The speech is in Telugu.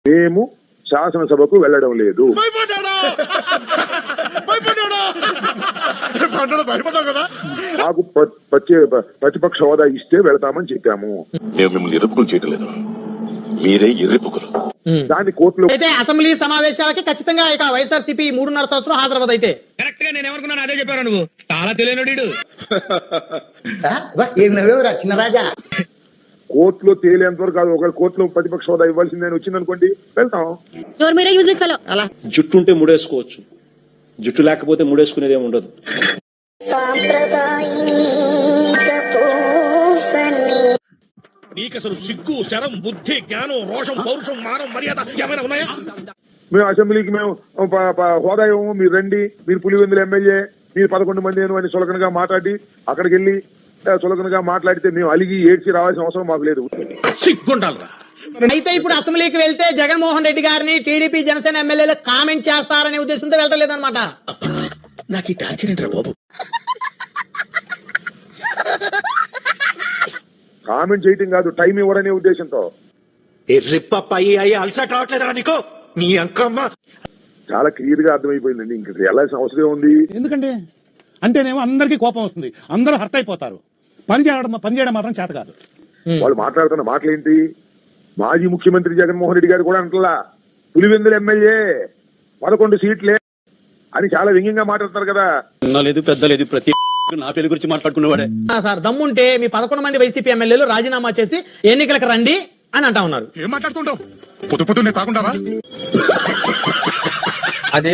మేము శాసనసభకు వెళ్ళడం లేదు. మాకు ప్రతిపక్ష హోదా ఇస్తే వెళతామని చెప్పాము. మేము మిమ్మల్ని ఇరుపుకులు చేయడం లేదు, మీరే ఇరుపుకులు. దాని కోర్టులో అయితే అసెంబ్లీ సమావేశాలకి ఖచ్చితంగా ఇక వైఎస్ఆర్సీపీ 3.5 సంవత్సరం హాజరవద్దు. అయితే కరెక్ట్ గా నేను ఏమనుకున్నాను అదే చెప్పారు నువ్వు. చాలా తెలియనుడు చిన్నరాజా. కోర్టులో తేలేంత వరకు కాదు. ఒకవేళ కోర్టులో ప్రతిపక్ష హోదా ఇవ్వాల్సిందని వచ్చిందనుకోండి, వెళ్తాం. జుట్టు ఉంటే ముడేసుకోవచ్చు, జుట్టు లేకపోతే ముడేసుకునేది ఏమి ఉండదు. నీకు అసలు సిగ్గు, శరం, బుద్ధి, జ్ఞానం, రోషం, పౌరుషం, మానం, మర్యాద ఏమైనా ఉన్నాయా? మేము అసెంబ్లీకి మేము హోదా ఇవ్వము, మీరు రండి, మీరు పులివెందుల ఎమ్మెల్యే, మీరు 11 మంది అని చులకనగా మాట్లాడి అక్కడికి వెళ్ళి చులకనగా మాట్లాడితే మేము అలిగి ఏడ్చి రావాల్సిన అవసరం మాకు లేదు. సిగ్గుండాలరా. అయితే ఇప్పుడు అసెంబ్లీకి వెళ్తే జగన్మోహన్ రెడ్డి గారిని టీడీపీ జనసేన ఎమ్మెల్యేలు కామెంట్ చేస్తారనే ఉద్దేశంతో వెళ్ళలేదన్నమాట. నాకు ఈ టార్చర్ ఏంట్రా బాబు. కామెంట్ చేయటం కాదు, టైం ఇవ్వరనే ఉద్దేశంతో. అలసట రావట్లేదా నీకు? నీ అంకమ్మ చాలా క్లియర్ గా అర్థమైపోయిందండి. ఇంక వెళ్ళాల్సిన అవసరం ఉంది. ఎందుకంటే అంటేనేమో అందరికీ కోపం వస్తుంది, అందరూ హర్ట్ అయిపోతారు. పని చేయడం మాత్రం చేత కాదు. వాళ్ళు మాట్లాడుతున్న మాటలేంటి? మాజీ ముఖ్యమంత్రి జగన్మోహన్ రెడ్డి గారు కూడా అంటలా పులివెందుల ఎమ్మెల్యే 11 సీట్లే అని చాలా వ్యంగ్యంగా మాట్లాడుతున్నారు కదా. లేదు పెద్ద లేదు, ప్రతి నా పెళ్లి గురించి మాట్లాడుకునేవాడే. సార్ దమ్ముంటే మీ 11 మంది వైసీపీ ఎమ్మెల్యేలు రాజీనామా చేసి ఎన్నికలకు రండి అని అంటా ఉన్నారు. ఏం మాట్లాడుతుంటావు? పొద్దు నేను తాగుంటావా? అదే